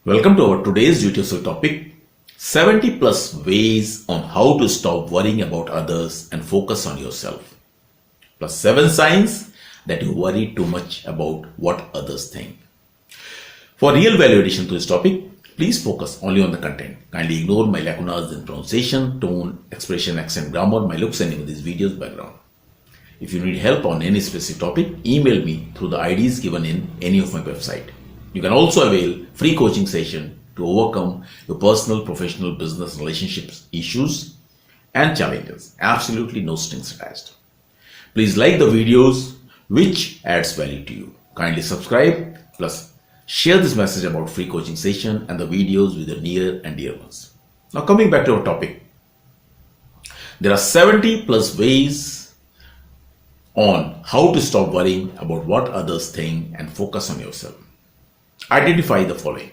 Welcome to our today's YouTube topic 70 plus ways on how to stop worrying about others and focus on yourself. Plus 7 signs that you worry too much about what others think. For real value addition to this topic, please focus only on the content. Kindly ignore my lacunas in pronunciation, tone, expression, accent, grammar, my looks and even these videos background. If you need help on any specific topic, email me through the IDs given in any of my website. You can also avail free coaching session to overcome your personal, professional, business, relationships, issues and challenges. Absolutely no strings attached. Please like the videos which adds value to you. Kindly subscribe plus share this message about free coaching session and the videos with your near and dear ones. Now coming back to our topic. There are 70 plus ways on how to stop worrying about what others think and focus on yourself. Identify the following: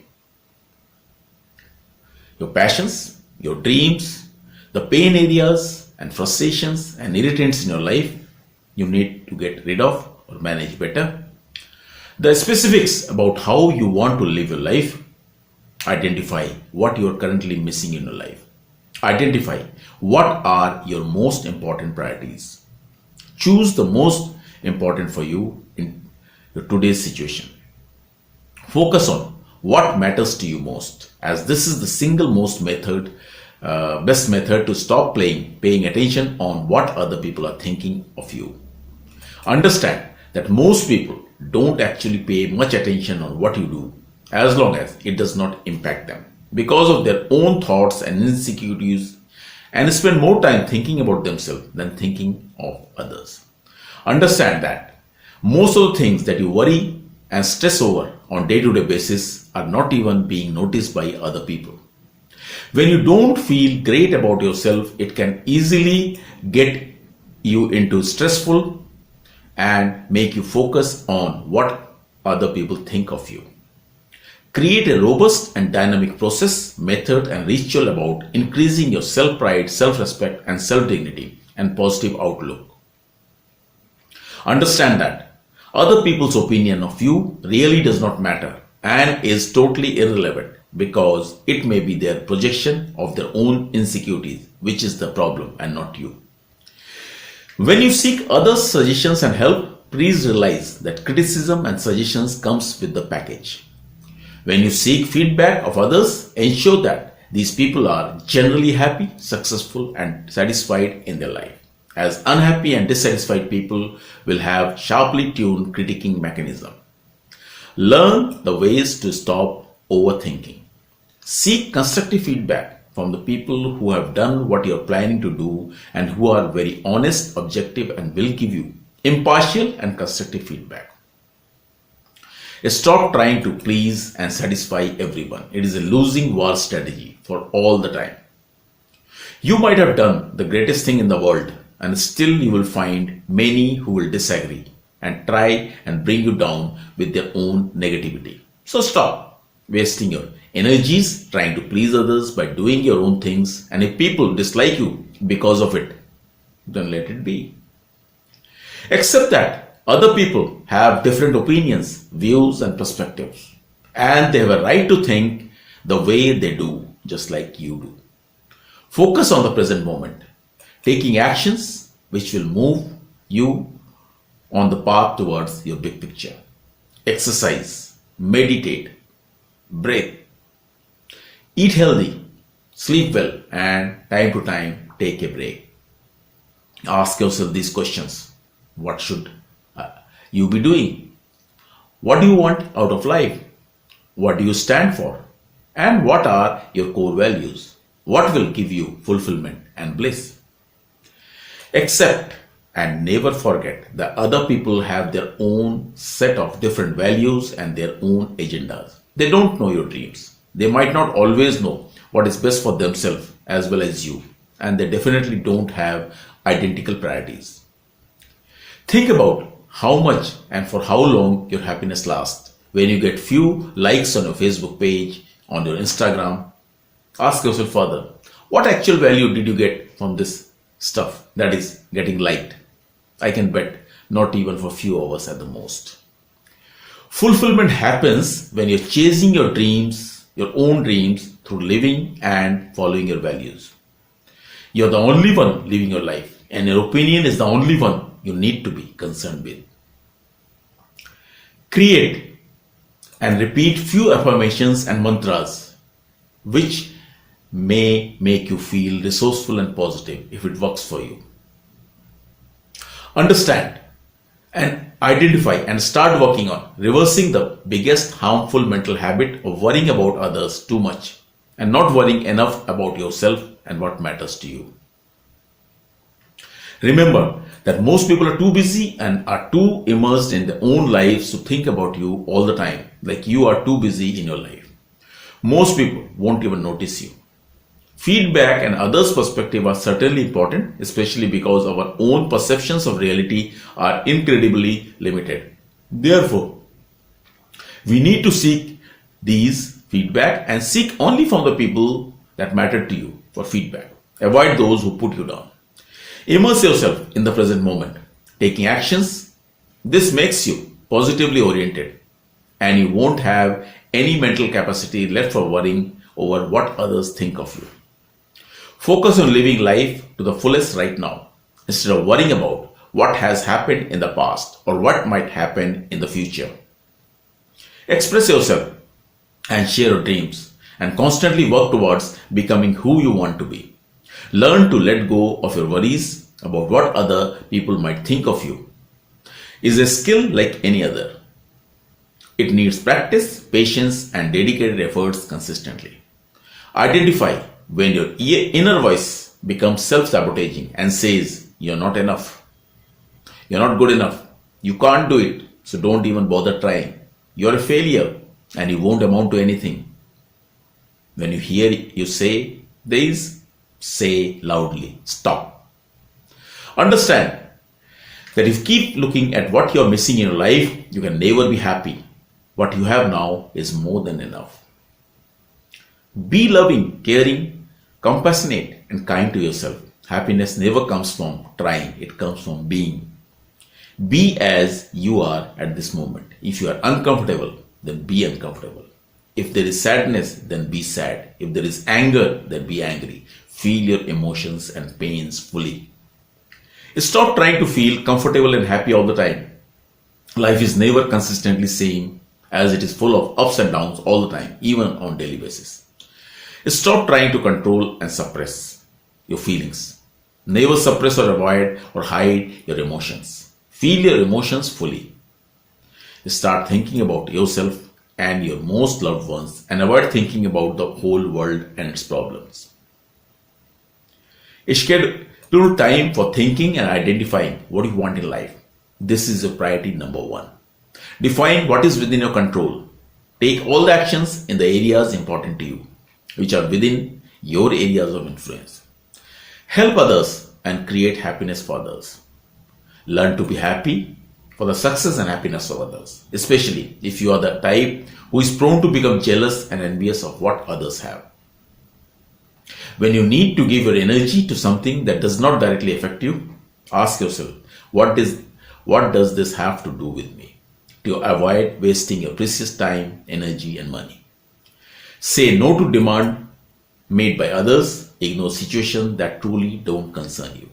your passions, your dreams, the pain areas and frustrations and irritants in your life you need to get rid of or manage better. The specifics about how you want to live your life. Identify what you are currently missing in your life. Identify what are your most important priorities. Choose the most important for you in your today's situation. Focus on what matters to you most, as this is the single most best method to stop paying attention on what other people are thinking of you. Understand that most people don't actually pay much attention on what you do as long as it does not impact them because of their own thoughts and insecurities, and spend more time thinking about themselves than thinking of others. Understand that most of the things that you worry and stress over on day-to-day basis are not even being noticed by other people. When you don't feel great about yourself, it can easily get you into stressful and make you focus on what other people think of you. Create a robust and dynamic process, method and ritual about increasing your self-pride, self-respect and self-dignity and positive outlook. Understand that other people's opinion of you really does not matter and is totally irrelevant because it may be their projection of their own insecurities, which is the problem and not you. When you seek others' suggestions and help, please realize that criticism and suggestions comes with the package. When you seek feedback of others, ensure that these people are generally happy, successful and satisfied in their life, as unhappy and dissatisfied people will have sharply tuned critiquing mechanism. Learn the ways to stop overthinking. Seek constructive feedback from the people who have done what you are planning to do and who are very honest, objective and will give you impartial and constructive feedback. Stop trying to please and satisfy everyone. It is a losing war strategy for all the time. You might have done the greatest thing in the world, and still you will find many who will disagree and try and bring you down with their own negativity. So stop wasting your energies trying to please others by doing your own things, and if people dislike you because of it, then let it be. Accept that other people have different opinions, views and perspectives, and they have a right to think the way they do, just like you do. Focus on the present moment, taking actions which will move you on the path towards your big picture. Exercise, meditate, breathe, eat healthy, sleep well, and time to time take a break. Ask yourself these questions. What should you be doing? What do you want out of life? What do you stand for? And what are your core values? What will give you fulfillment and bliss? Accept and never forget that other people have their own set of different values and their own agendas. They don't know your dreams. They might not always know what is best for themselves as well as you, and they definitely don't have identical priorities. Think about how much and for how long your happiness lasts. When you get few likes on your Facebook page, on your Instagram, ask yourself further, what actual value did you get from this stuff that is getting liked? I can bet not even for few hours at the most. Fulfillment happens when you're chasing your dreams your own dreams through living and following your values. You're the only one living your life, and your opinion is the only one you need to be concerned with. Create and repeat few affirmations and mantras which may make you feel resourceful and positive if it works for you. Understand and identify and start working on reversing the biggest harmful mental habit of worrying about others too much and not worrying enough about yourself and what matters to you. Remember that most people are too busy and are too immersed in their own lives to think about you all the time, like you are too busy in your life. Most people won't even notice you. Feedback and others' perspective are certainly important, especially because our own perceptions of reality are incredibly limited. Therefore, we need to seek these feedback and seek only from the people that matter to you for feedback. Avoid those who put you down. Immerse yourself in the present moment, taking actions. This makes you positively oriented and you won't have any mental capacity left for worrying over what others think of you. Focus on living life to the fullest right now instead of worrying about what has happened in the past or what might happen in the future. Express yourself and share your dreams and constantly work towards becoming who you want to be. Learn to let go of your worries about what other people might think of you. Is a skill like any other. It needs practice, patience, and dedicated efforts consistently. Identify when your inner voice becomes self-sabotaging and says, "You're not enough. You're not good enough. You can't do it, so don't even bother trying. You're a failure and you won't amount to anything." When you hear you say this, say loudly, "Stop." Understand that if you keep looking at what you're missing in your life, you can never be happy. What you have now is more than enough. Be loving, caring, compassionate, and kind to yourself. Happiness never comes from trying, it comes from being. Be as you are at this moment. If you are uncomfortable, then be uncomfortable. If there is sadness, then be sad. If there is anger, then be angry. Feel your emotions and pains fully. Stop trying to feel comfortable and happy all the time. Life is never consistently same, as it is full of ups and downs all the time, even on daily basis. Stop trying to control and suppress your feelings. Never suppress or avoid or hide your emotions. Feel your emotions fully. Start thinking about yourself and your most loved ones and avoid thinking about the whole world and its problems. Schedule time for thinking and identifying what you want in life. This is your priority number one. Define what is within your control. Take all the actions in the areas important to you, which are within your areas of influence. Help others and create happiness for others. Learn to be happy for the success and happiness of others, especially if you are the type who is prone to become jealous and envious of what others have. When you need to give your energy to something that does not directly affect you, ask yourself, what does this have to do with me? To avoid wasting your precious time, energy, and money. Say no to demand made by others. Ignore situations that truly don't concern you.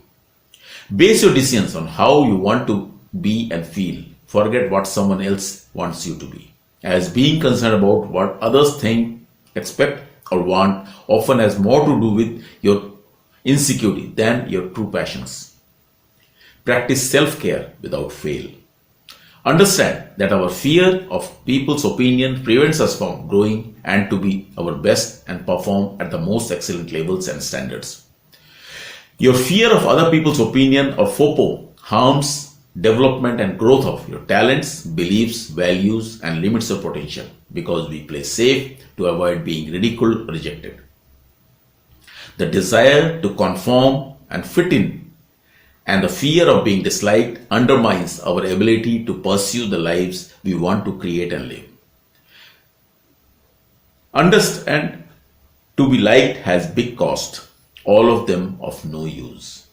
Base your decisions on how you want to be and feel. Forget what someone else wants you to be, as being concerned about what others think, expect, or want often has more to do with your insecurity than your true passions. Practice self-care without fail. Understand that our fear of people's opinion prevents us from growing and to be our best and perform at the most excellent levels and standards. Your fear of other people's opinion or FOPO harms development and growth of your talents, beliefs, values, and limits your potential because we play safe to avoid being ridiculed or rejected. The desire to conform and fit in and the fear of being disliked undermines our ability to pursue the lives we want to create and live. Understand, to be liked has big cost, all of them of no use.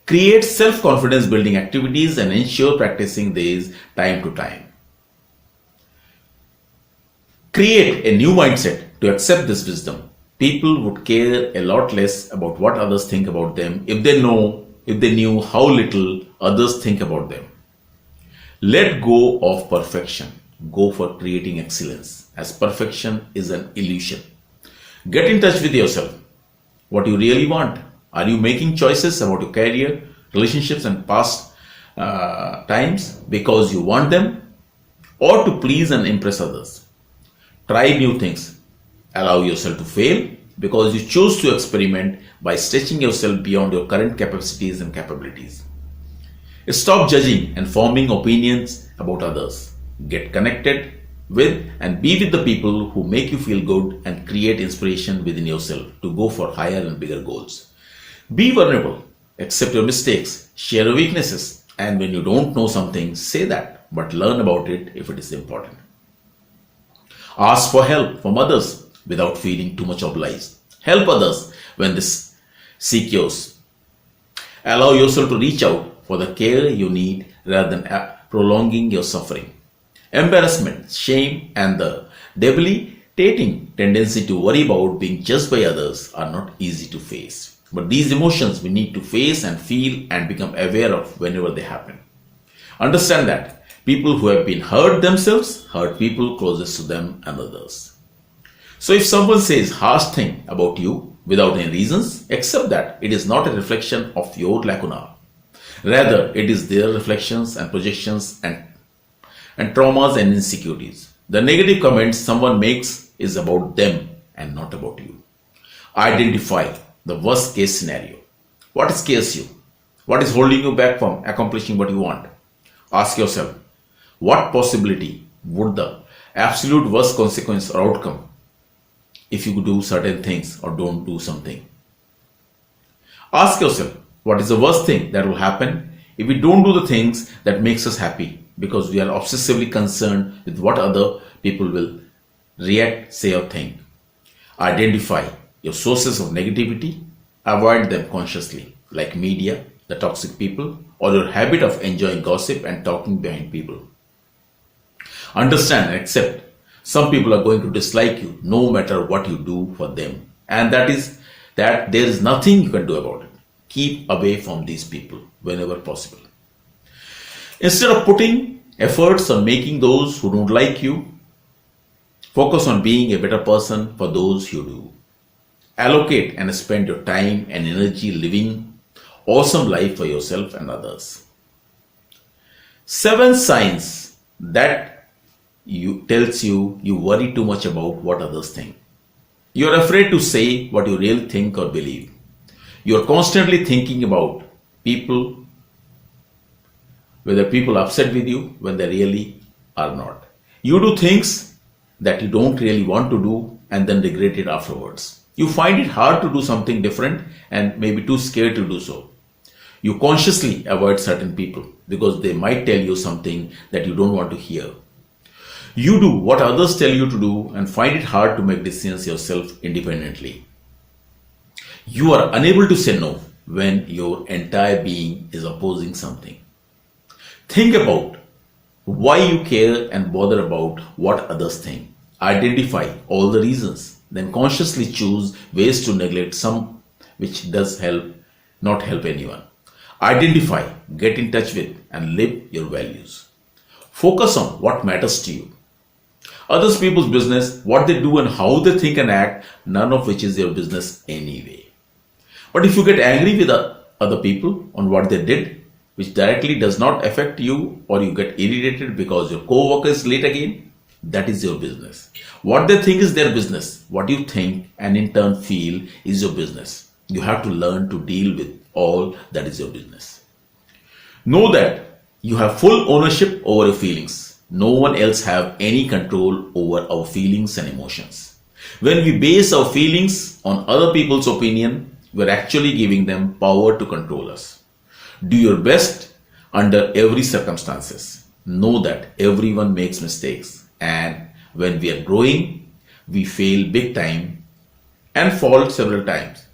Create self-confidence building activities and ensure practicing these time to time. create a new mindset to accept this wisdom, people would care a lot less about what others think about them if they knew how little others think about them. Let go of perfection. Go for creating excellence, as perfection is an illusion. Get in touch with yourself. What you really want. Are you making choices about your career, relationships, and past times because you want them or to please and impress others? Try new things. Allow yourself to fail because you choose to experiment by stretching yourself beyond your current capacities and capabilities. Stop judging and forming opinions about others. Get connected with and be with the people who make you feel good and create inspiration within yourself to go for higher and bigger goals. Be vulnerable. Accept your mistakes. Share your weaknesses. And when you don't know something, say that, but learn about it if it is important. Ask for help from others without feeling too much obliged. Help others when they seek yours. Allow yourself to reach out for the care you need rather than prolonging your suffering. Embarrassment, shame, and the debilitating tendency to worry about being judged by others are not easy to face. But these emotions we need to face and feel and become aware of whenever they happen. Understand that people who have been hurt themselves hurt people closest to them and others. So if someone says harsh thing about you without any reasons, accept that it is not a reflection of your lacuna. Rather, it is their reflections and projections and traumas and insecurities. The negative comments someone makes is about them and not about you. Identify the worst case scenario. What scares you? What is holding you back from accomplishing what you want? Ask yourself, what possibility would the absolute worst consequence or outcome if you do certain things or don't do something? Ask yourself, what is the worst thing that will happen if we don't do the things that makes us happy because we are obsessively concerned with what other people will react, say or think? Identify your sources of negativity, avoid them consciously, like media, the toxic people, or your habit of enjoying gossip and talking behind people. Understand and accept some people are going to dislike you no matter what you do for them, and that there is nothing you can do about it. Keep away from these people whenever possible. Instead of putting efforts on making those who don't like you, focus on being a better person for those you do. Allocate and spend your time and energy living awesome life for yourself and others. 7 signs that tells you worry too much about what others think. You are afraid to say what you really think or believe. You are constantly thinking about people, whether people are upset with you when they really are not. You do things that you don't really want to do and then regret it afterwards. You find it hard to do something different and maybe too scared to do so. You consciously avoid certain people because they might tell you something that you don't want to hear. You do what others tell you to do and find it hard to make decisions yourself independently. You are unable to say no when your entire being is opposing something. Think about why you care and bother about what others think. Identify all the reasons. Then consciously choose ways to neglect some which does not help anyone. Identify, get in touch with, and live your values. Focus on what matters to you. Others people's business, what they do and how they think and act, none of which is your business anyway. But if you get angry with other people on what they did, which directly does not affect you, or you get irritated because your co-worker is late again, that is your business. What they think is their business. What you think and in turn feel is your business. You have to learn to deal with all that is your business. Know that you have full ownership over your feelings. No one else have any control over our feelings and emotions. When we base our feelings on other people's opinion, we're actually giving them power to control us. Do your best under every circumstances. Know that everyone makes mistakes. And when we are growing, we fail big time and fall several times.